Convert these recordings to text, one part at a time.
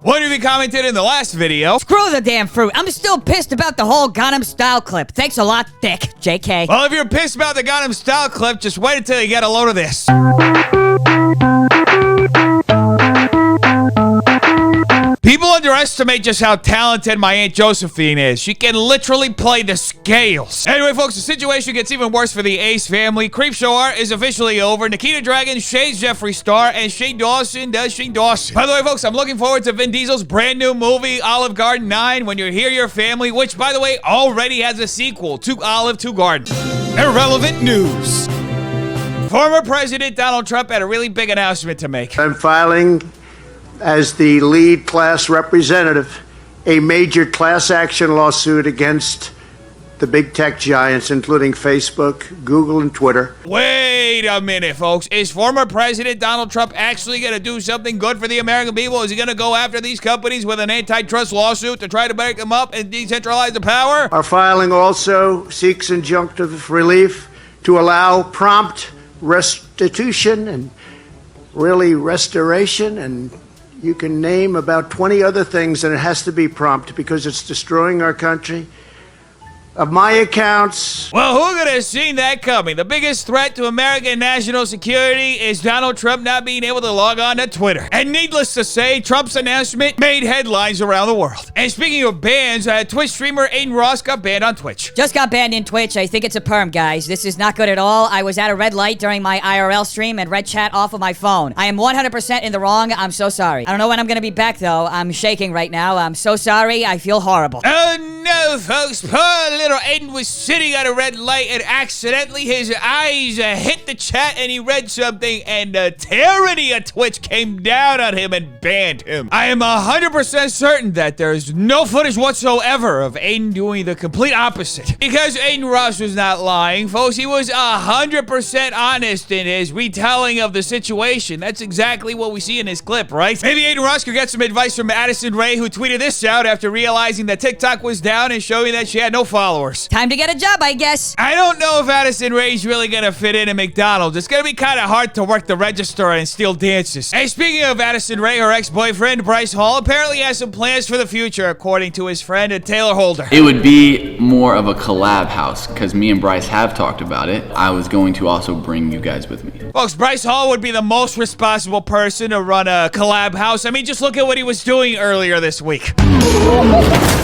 One of you commented in the last video, screw the damn fruit. I'm still pissed about the whole Gangnam Style clip. Thanks a lot, Dick. JK. Well, if you're pissed about the Gangnam Style clip, just wait until you get a load of this. People underestimate just how talented my Aunt Josephine is. She can literally play the scales. Anyway, folks, the situation gets even worse for the Ace family. Creepshow art is officially over. Nikita Dragun shades Jeffree Star, and Shane Dawson does Shane Dawson. By the way, folks, I'm looking forward to Vin Diesel's brand new movie, Olive Garden 9, When You Hear Your Family, which, by the way, already has a sequel to Olive to Garden. Irrelevant news. Former President Donald Trump had a really big announcement to make. I'm filing, as the lead class representative, a major class action lawsuit against the big tech giants, including Facebook, Google, and Twitter. Wait a minute, folks. Is former President Donald Trump actually going to do something good for the American people? Is he going to go after these companies with an antitrust lawsuit to try to break them up and decentralize the power? Our filing also seeks injunctive relief to allow prompt restitution and really restoration, and you can name about 20 other things, and it has to be prompt because it's destroying our country. Of my accounts... Well, who could have seen that coming? The biggest threat to American national security is Donald Trump not being able to log on to Twitter. And needless to say, Trump's announcement made headlines around the world. And speaking of bans, Twitch streamer Aiden Ross got banned on Twitch. Just got banned in Twitch. I think it's a perm, guys. This is not good at all. I was at a red light during my IRL stream and read chat off of my phone. I am 100% in the wrong. I'm so sorry. I don't know when I'm gonna be back, though. I'm shaking right now. I'm so sorry. I feel horrible. Oh, no, folks. Poor little Aiden was sitting at a red light and accidentally his eyes hit the chat and he read something and the tyranny of Twitch came down on him and banned him. I am 100% certain that there's no footage whatsoever of Aiden doing the complete opposite. Because Aiden Ross was not lying, folks. He was 100% honest in his retelling of the situation. That's exactly what we see in this clip, right? Maybe Aiden Ross could get some advice from Addison Rae, who tweeted this out after realizing that TikTok was down and showing that she had no followers. Time to get a job, I guess. I don't know if Addison Rae's really gonna fit in at McDonald's. It's gonna be kind of hard to work the register and steal dances. Hey, speaking of Addison Rae, her ex-boyfriend Bryce Hall apparently has some plans for the future, according to his friend Taylor Holder. It would be more of a collab house, because me and Bryce have talked about it. I was going to also bring you guys with me. Folks, Bryce Hall would be the most responsible person to run a collab house. I mean, just look at what he was doing earlier this week. No way.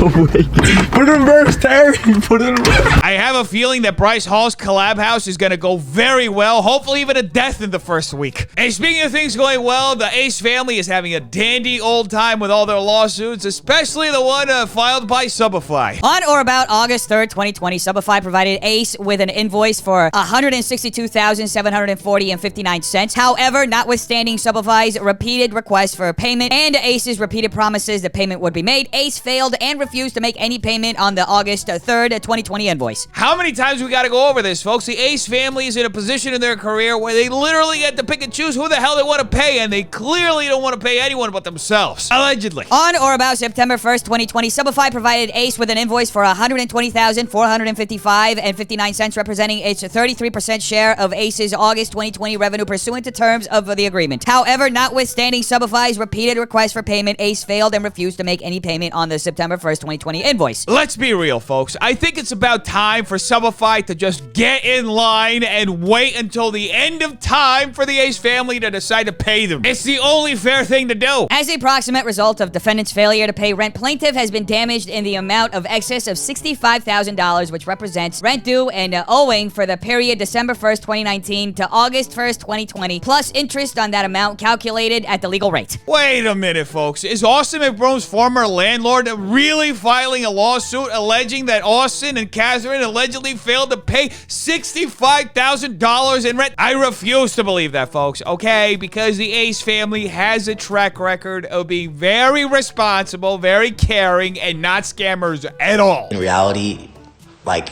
Put it in reverse, Terry. Put it in reverse. I have a feeling that Bryce Hall's collab house is gonna go very well, hopefully even a death in the first week. And speaking of things going well, the Ace family is having a dandy old time with all their lawsuits, especially the one filed by Subify. On or about August 3rd, 2020, Subify provided Ace with an invoice for $162,740.59. However, notwithstanding Subify's repeated requests for payment and Ace's repeated promises that payment would be made, Ace failed and refused to make any payment on the August 3rd, 2020 invoice. How many times we gotta go over this, folks? The Ace family is in a position in their career where they literally get to pick and choose who the hell they want to pay, and they clearly don't want to pay anyone but themselves. Allegedly. On or about September 1st, 2020, Subify provided Ace with an invoice for $120,455.59, representing its 33% share of Ace's August 2020 revenue pursuant to terms of the agreement. However, notwithstanding Subify's repeated requests for payment, Ace failed and refused to make any payment on the September 1st, 2020 invoice. Let's be real, folks. I think it's about time for Subify to just get in line and wait until the end of time for the Ace family to decide to pay them. It's the only fair thing to do. As a proximate result of defendant's failure to pay rent, plaintiff has been damaged in the amount of excess of $65,000, which represents rent due and owing for the period December 1st, 2019 to August 1st, 2020, plus interest on that amount calculated at the legal rate. Wait a minute, folks. Is Austin McBroom's former landlord really filing a lawsuit alleging that Austin and Catherine allegedly failed to pay $65,000 in rent? I refuse to believe that, folks, okay? Because the Ace family has a track record of being very responsible, very caring, and not scammers at all. In reality, like,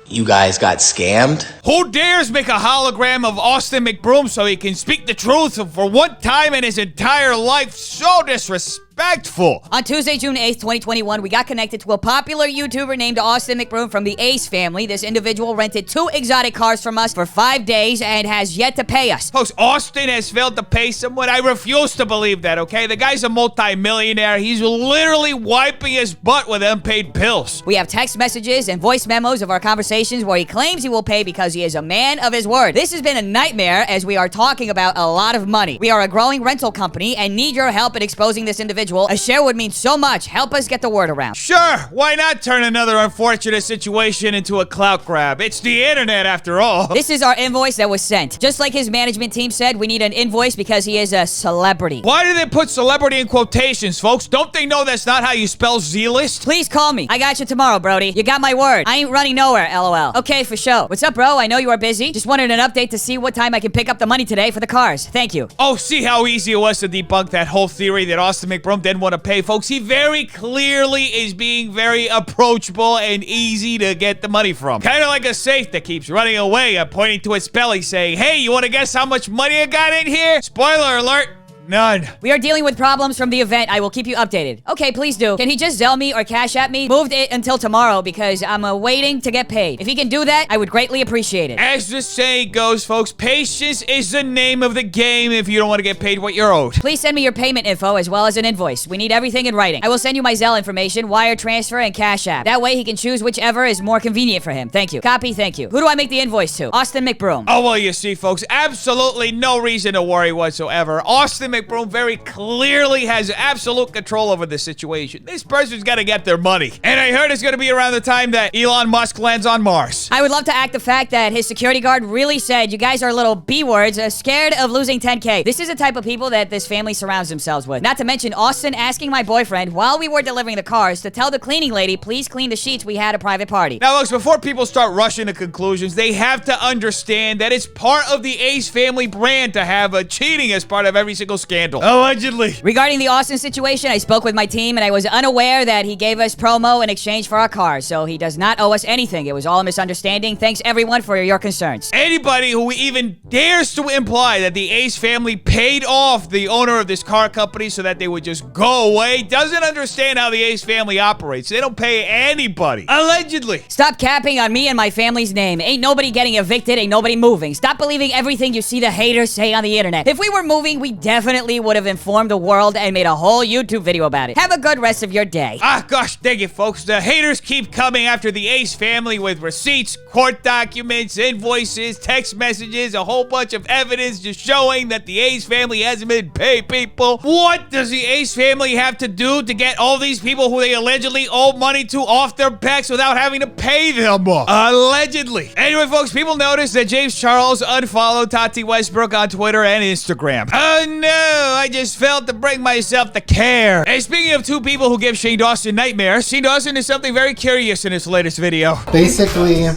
you guys got scammed? Who dares make a hologram of Austin McBroom so he can speak the truth for one time in his entire life? So disrespectful. disrespectful. On Tuesday, June 8th, 2021, we got connected to a popular YouTuber named Austin McBroom from the Ace family. This individual rented 2 exotic cars from us for 5 days and has yet to pay us. Folks, Austin has failed to pay someone. I refuse to believe that, okay? The guy's a multi-millionaire. He's literally wiping his butt with unpaid bills. We have text messages and voice memos of our conversations where he claims he will pay because he is a man of his word. This has been a nightmare as we are talking about a lot of money. We are a growing rental company and need your help in exposing this individual. A share would mean so much. Help us get the word around. Sure, why not turn another unfortunate situation into a clout grab? It's the internet after all. This is our invoice that was sent. Just like his management team said, we need an invoice because he is a celebrity. Why do they put celebrity in quotations, folks? Don't they know that's not how you spell Z-list? Please call me. I got you tomorrow, Brody. You got my word. I ain't running nowhere, LOL. Okay, for sure. What's up, bro? I know you are busy. Just wanted an update to see what time I can pick up the money today for the cars. Thank you. Oh, see how easy it was to debunk that whole theory that Austin McBroom didn't want to pay, folks? He very clearly is being very approachable and easy to get the money from. Kind of like a safe that keeps running away and pointing to its belly saying, hey, you want to guess how much money I got in here? Spoiler alert. None. We are dealing with problems from the event. I will keep you updated. Okay, please do. Can he just Zelle me or Cash App me? Moved it until tomorrow because I'm waiting to get paid. If he can do that, I would greatly appreciate it. As the saying goes, folks, patience is the name of the game if you don't want to get paid what you're owed. Please send me your payment info as well as an invoice. We need everything in writing. I will send you my Zelle information, wire transfer, and Cash App. That way he can choose whichever is more convenient for him. Thank you. Copy, thank you. Who do I make the invoice to? Austin McBroom. Oh, well, you see, folks, absolutely no reason to worry whatsoever. Austin McBroom very clearly has absolute control over the situation. This person's got to get their money. And I heard it's going to be around the time that Elon Musk lands on Mars. I would love to act the fact that his security guard really said you guys are little B-words, scared of losing 10K. This is the type of people that this family surrounds themselves with. Not to mention Austin asking my boyfriend while we were delivering the cars to tell the cleaning lady, please clean the sheets. We had a private party. Now, folks, before people start rushing to conclusions, they have to understand that it's part of the Ace family brand to have cheating as part of every single scandal. Allegedly. Regarding the Austin situation, I spoke with my team and I was unaware that he gave us promo in exchange for our cars, so he does not owe us anything. It was all a misunderstanding. Thanks everyone for your concerns. Anybody who even dares to imply that the Ace family paid off the owner of this car company so that they would just go away doesn't understand how the Ace family operates. They don't pay anybody. Allegedly. Stop capping on me and my family's name. Ain't nobody getting evicted, ain't nobody moving. Stop believing everything you see the haters say on the internet. If we were moving, we definitely would have informed the world and made a whole YouTube video about it. Have a good rest of your day. Ah, gosh dang it, folks. The haters keep coming after the Ace family with receipts, court documents, invoices, text messages, a whole bunch of evidence just showing that the Ace family hasn't been paid, people. What does the Ace family have to do to get all these people who they allegedly owe money to off their backs without having to pay them? Allegedly. Anyway, folks, people noticed that James Charles unfollowed Tati Westbrook on Twitter and Instagram. Oh no, I just failed to bring myself to care. And speaking of two people who give Shane Dawson nightmares, Shane Dawson is something very curious in his latest video. Basically,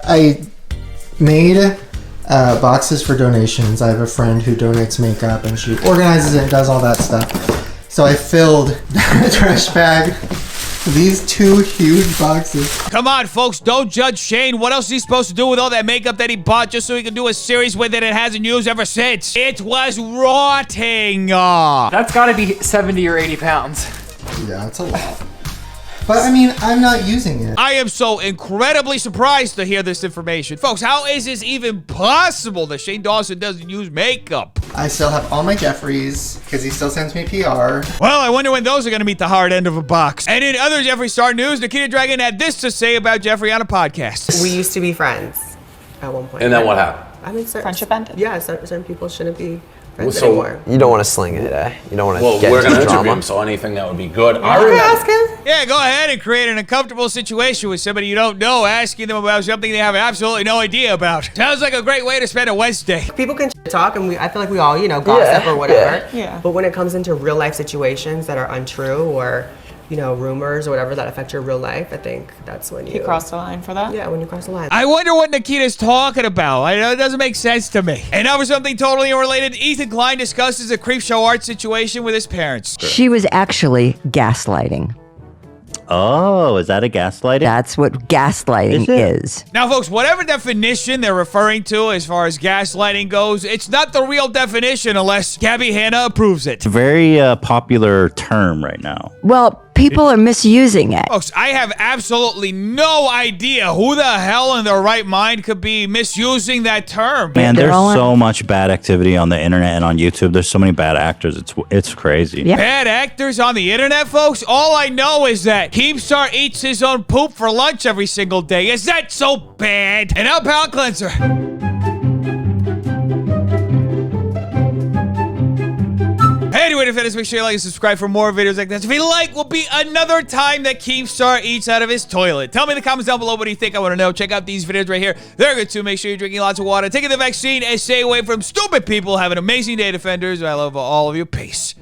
I made boxes for donations. I have a friend who donates makeup and she organizes it and does all that stuff. So I filled the trash bag these 2 huge boxes. Come on, folks, don't judge Shane. What else is he supposed to do with all that makeup that he bought just so he can do a series with it and hasn't used ever since? It was rotting. That's gotta be 70 or 80 pounds. Yeah, it's a lot. But, I mean, I'm not using it. I am so incredibly surprised to hear this information. Folks, how is this even possible that Shane Dawson doesn't use makeup? I still have all my Jeffrees, because he still sends me PR. Well, I wonder when those are going to meet the hard end of a box. And in other Jeffree Star news, Nikita Dragun had this to say about Jeffree on a podcast. We used to be friends at one point. And then what happened? I mean, friendship ended. Yeah, certain people shouldn't be friends anymore. You don't want to sling it, eh? You don't want to Well, get we're into going to drama. interview him, so anything that would be good. I remember. Ask him. Yeah, go ahead and create an uncomfortable situation with somebody you don't know, asking them about something they have absolutely no idea about. Sounds like a great way to spend a Wednesday. People can talk, and I feel like we all, gossip or whatever. Yeah. But when it comes into real life situations that are untrue or, rumors or whatever that affect your real life, I think that's when you cross the line for that? Yeah, when you cross the line. I wonder what Nikita's talking about. I know it doesn't make sense to me. And now for something totally unrelated, Ethan Klein discusses a Creepshow art situation with his parents. She was actually gaslighting. Oh, is that a gaslighting? That's what gaslighting is. Now, folks, whatever definition they're referring to as far as gaslighting goes, it's not the real definition unless Gabby Hanna approves it. It's a very popular term right now. Well, people are misusing it. Folks, I have absolutely no idea who the hell in their right mind could be misusing that term. Man, there's so much bad activity on the internet and on YouTube. There's so many bad actors. It's crazy. Yeah. Bad actors on the internet, folks? All I know is that Keemstar eats his own poop for lunch every single day. Is that so bad? And now, palate cleanser. Anyway, to finish, make sure you like and subscribe for more videos like this. If you like, will be another time that Keemstar eats out of his toilet. Tell me in the comments down below what do you think. I want to know. Check out these videos right here. They're good too. Make sure you're drinking lots of water, taking the vaccine, and stay away from stupid people. Have an amazing day, Defenders. I love all of you. Peace.